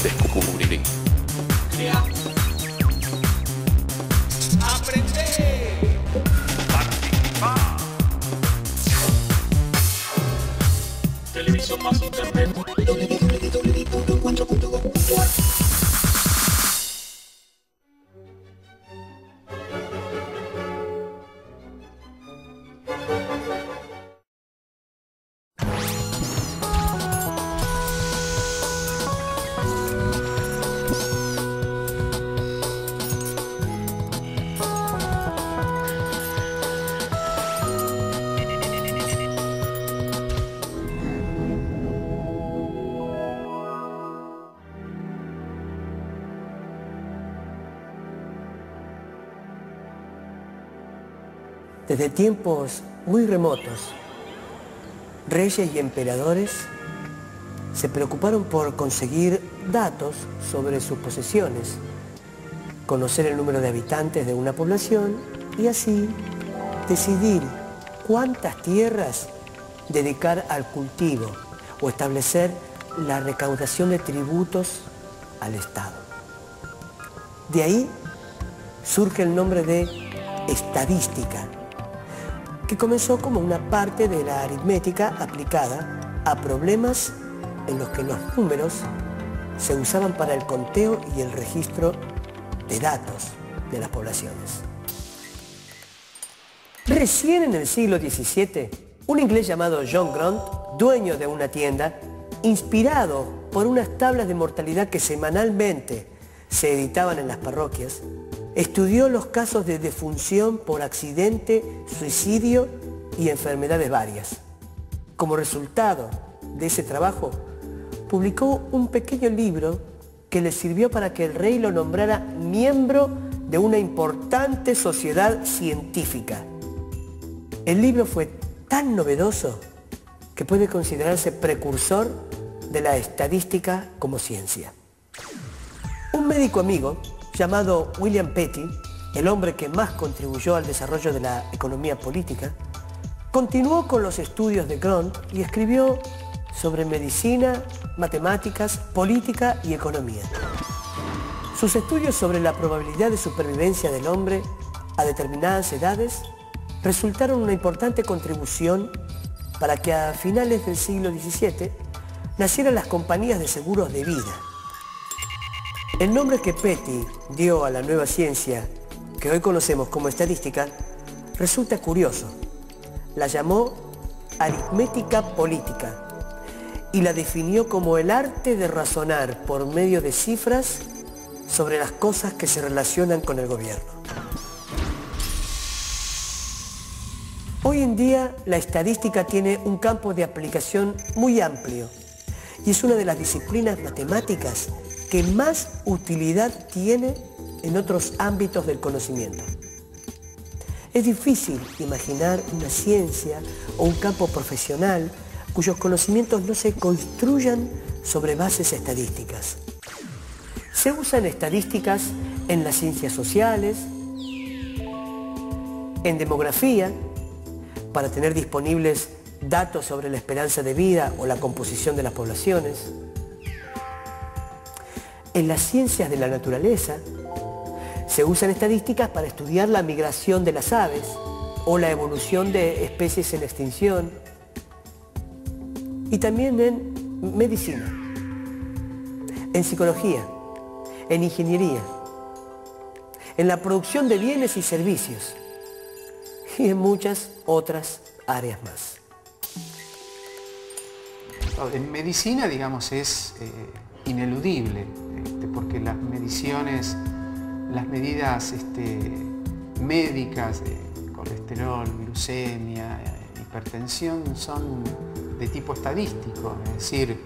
Descubriré. Crea. Aprender. Participar. Televisión más internet. Desde tiempos muy remotos, reyes y emperadores se preocuparon por conseguir datos sobre sus posesiones, conocer el número de habitantes de una población y así decidir cuántas tierras dedicar al cultivo o establecer la recaudación de tributos al Estado. De ahí surge el nombre de estadística, que comenzó como una parte de la aritmética aplicada a problemas en los que los números se usaban para el conteo y el registro de datos de las poblaciones. Recién en el siglo XVII, un inglés llamado John Grant, dueño de una tienda, inspirado por unas tablas de mortalidad que semanalmente se editaban en las parroquias, estudió los casos de defunción por accidente, suicidio y enfermedades varias. Como resultado de ese trabajo, publicó un pequeño libro que le sirvió para que el rey lo nombrara miembro de una importante sociedad científica. El libro fue tan novedoso que puede considerarse precursor de la estadística como ciencia. Un médico amigo llamado William Petty, el hombre que más contribuyó al desarrollo de la economía política, continuó con los estudios de Grant y escribió sobre medicina, matemáticas, política y economía. Sus estudios sobre la probabilidad de supervivencia del hombre a determinadas edades resultaron una importante contribución para que a finales del siglo XVII nacieran las compañías de seguros de vida. El nombre que Petty dio a la nueva ciencia, que hoy conocemos como estadística, resulta curioso. La llamó aritmética política y la definió como el arte de razonar por medio de cifras sobre las cosas que se relacionan con el gobierno. Hoy en día la estadística tiene un campo de aplicación muy amplio y es una de las disciplinas matemáticas que más utilidad tiene en otros ámbitos del conocimiento. Es difícil imaginar una ciencia o un campo profesional cuyos conocimientos no se construyan sobre bases estadísticas. Se usan estadísticas en las ciencias sociales, en demografía, para tener disponibles datos sobre la esperanza de vida o la composición de las poblaciones. En las ciencias de la naturaleza se usan estadísticas para estudiar la migración de las aves o la evolución de especies en extinción. Y también en medicina, en psicología, en ingeniería, en la producción de bienes y servicios y en muchas otras áreas más. En medicina, digamos, es ineludible, porque las mediciones, las medidas médicas de colesterol, glucemia, hipertensión son de tipo estadístico, es decir,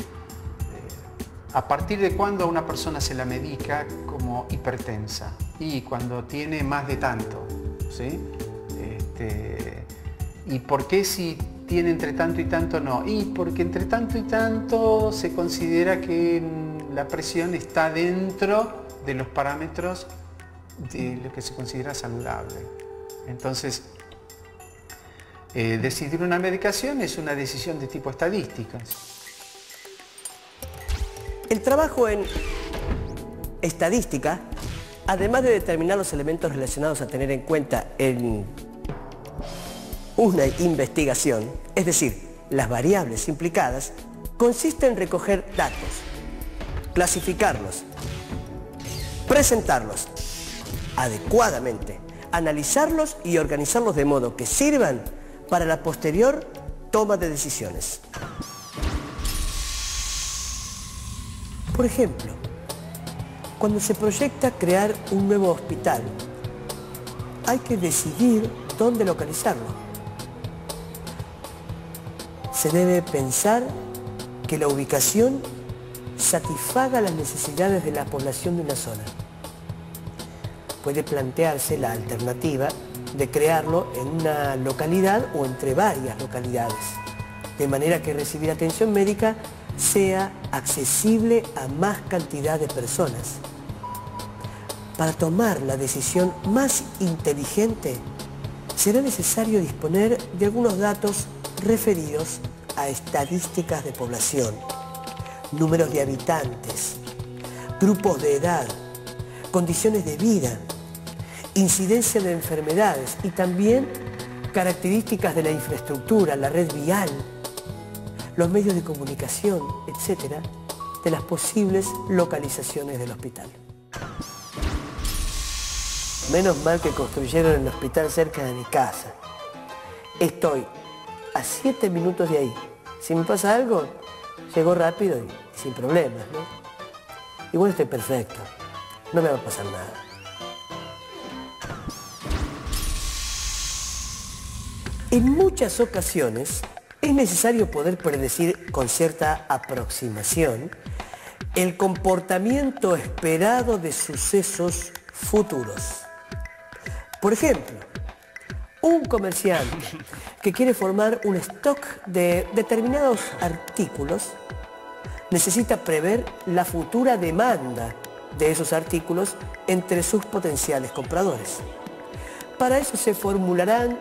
a partir de cuándo a una persona se la medica como hipertensa y cuando tiene más de tanto, ¿sí? ¿Y por qué si tiene entre tanto y tanto no? Y porque entre tanto y tanto se considera que la presión está dentro de los parámetros de lo que se considera saludable. Entonces, decidir una medicación es una decisión de tipo estadística. El trabajo en estadística, además de determinar los elementos relacionados a tener en cuenta en una investigación, es decir, las variables implicadas, consiste en recoger datos, clasificarlos, presentarlos adecuadamente, analizarlos y organizarlos de modo que sirvan para la posterior toma de decisiones. Por ejemplo, cuando se proyecta crear un nuevo hospital, hay que decidir dónde localizarlo. Se debe pensar que la ubicación satisfaga las necesidades de la población de una zona. Puede plantearse la alternativa de crearlo en una localidad o entre varias localidades, de manera que recibir atención médica sea accesible a más cantidad de personas. Para tomar la decisión más inteligente, será necesario disponer de algunos datos referidos a estadísticas de población, números de habitantes, grupos de edad, condiciones de vida, incidencia de enfermedades y también características de la infraestructura, la red vial, los medios de comunicación, etcétera, de las posibles localizaciones del hospital. Menos mal que construyeron el hospital cerca de mi casa. Estoy a 7 minutos de ahí. Si me pasa algo, llego rápido y sin problemas, ¿no? Igual estoy perfecto. No me va a pasar nada. En muchas ocasiones es necesario poder predecir con cierta aproximación el comportamiento esperado de sucesos futuros. Por ejemplo, un comerciante que quiere formar un stock de determinados artículos necesita prever la futura demanda de esos artículos entre sus potenciales compradores. Para eso se formularán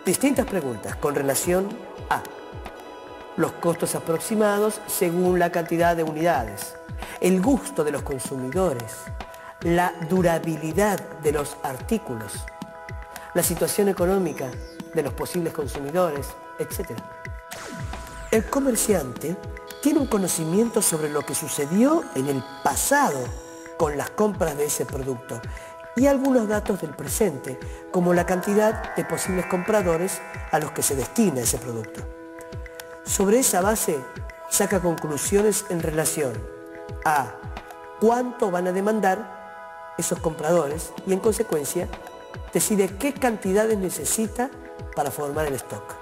distintas preguntas con relación a los costos aproximados según la cantidad de unidades, el gusto de los consumidores, la durabilidad de los artículos, la situación económica de los posibles consumidores, etc. El comerciante tiene un conocimiento sobre lo que sucedió en el pasado con las compras de ese producto y algunos datos del presente, como la cantidad de posibles compradores a los que se destina ese producto. Sobre esa base, saca conclusiones en relación a cuánto van a demandar esos compradores y, en consecuencia, decide qué cantidades necesita para formar el stock.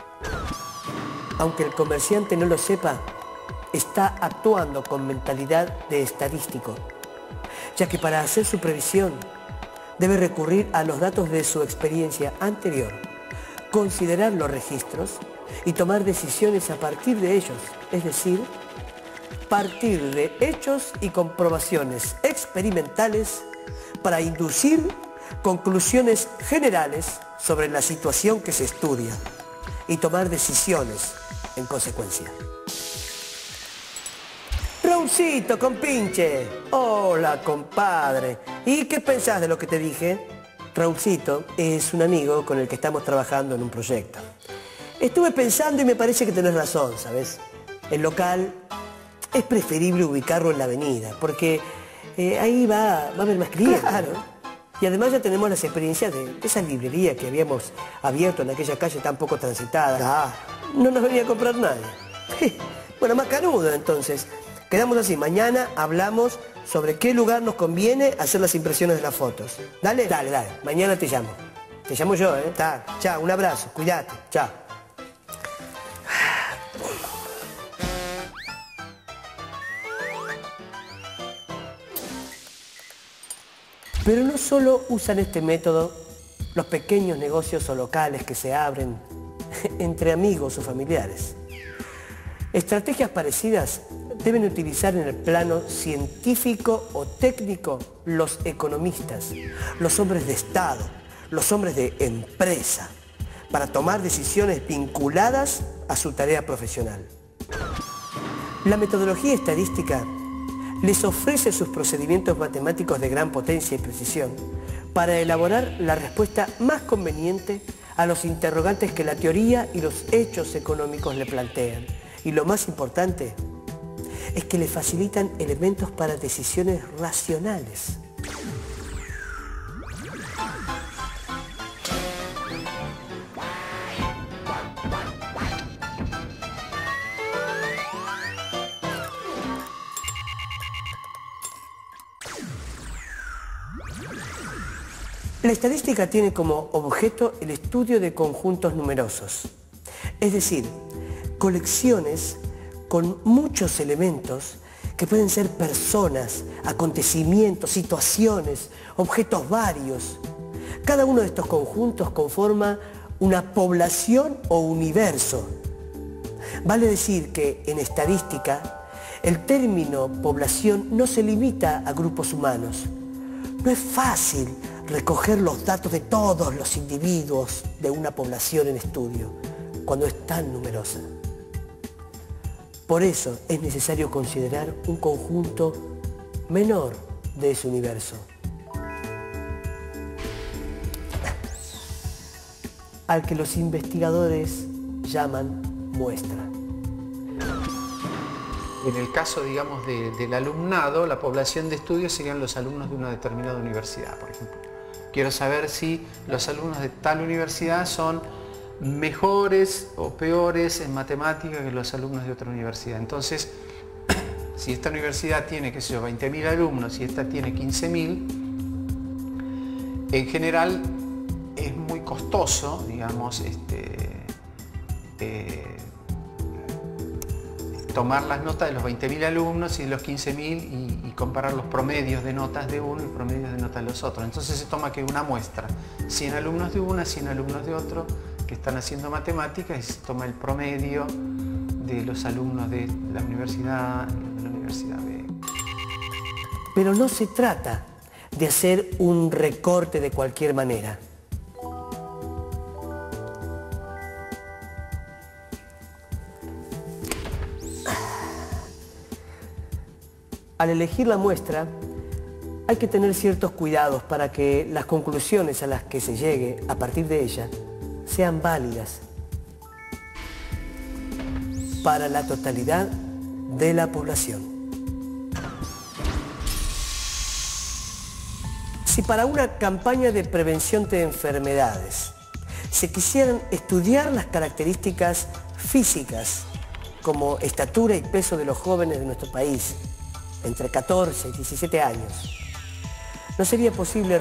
Aunque el comerciante no lo sepa, está actuando con mentalidad de estadístico, ya que para hacer su previsión debe recurrir a los datos de su experiencia anterior, considerar los registros y tomar decisiones a partir de ellos, es decir, partir de hechos y comprobaciones experimentales para inducir conclusiones generales sobre la situación que se estudia y tomar decisiones en consecuencia. Raulcito, compinche. Hola, compadre. ¿Y qué pensás de lo que te dije? Raulcito es un amigo con el que estamos trabajando en un proyecto. Estuve pensando y me parece que tenés razón, ¿sabes? El local es preferible ubicarlo en la avenida, porque ahí va a haber más clientes. Claro. Y además ya tenemos las experiencias de esa librería que habíamos abierto en aquella calle tan poco transitada. No nos venía a comprar nadie. Bueno, más canudo entonces. Quedamos así, mañana hablamos sobre qué lugar nos conviene hacer las impresiones de las fotos. ¿Dale? Dale, dale. Mañana te llamo. Te llamo yo, ¿eh? Chao, un abrazo. Cuídate. Chao. Pero no solo usan este método los pequeños negocios o locales que se abren entre amigos o familiares. Estrategias parecidas deben utilizar en el plano científico o técnico los economistas, los hombres de Estado, los hombres de empresa, para tomar decisiones vinculadas a su tarea profesional. La metodología estadística les ofrece sus procedimientos matemáticos de gran potencia y precisión para elaborar la respuesta más conveniente a los interrogantes que la teoría y los hechos económicos le plantean. Y lo más importante es que le facilitan elementos para decisiones racionales. La estadística tiene como objeto el estudio de conjuntos numerosos, es decir, colecciones con muchos elementos que pueden ser personas, acontecimientos, situaciones, objetos varios. Cada uno de estos conjuntos conforma una población o universo. Vale decir que en estadística el término población no se limita a grupos humanos. No es fácil recoger los datos de todos los individuos de una población en estudio, cuando es tan numerosa. Por eso es necesario considerar un conjunto menor de ese universo, al que los investigadores llaman muestra. En el caso, digamos, del alumnado, la población de estudio serían los alumnos de una determinada universidad, por ejemplo. Quiero saber si los alumnos de tal universidad son mejores o peores en matemáticas que los alumnos de otra universidad. Entonces, si esta universidad tiene, qué sé yo, 20.000 alumnos y esta tiene 15.000, en general es muy costoso, digamos, tomar las notas de los 20.000 alumnos y de los 15.000 y comparar los promedios de notas de uno y promedios de notas de los otros. Entonces se toma que una muestra, 100 alumnos de una, 100 alumnos de otro, que están haciendo matemáticas, y se toma el promedio de los alumnos de la universidad y de la universidad B. Pero no se trata de hacer un recorte de cualquier manera. Al elegir la muestra, hay que tener ciertos cuidados para que las conclusiones a las que se llegue a partir de ella sean válidas para la totalidad de la población. Si para una campaña de prevención de enfermedades se quisieran estudiar las características físicas como estatura y peso de los jóvenes de nuestro país, entre 14 y 17 años, no sería posible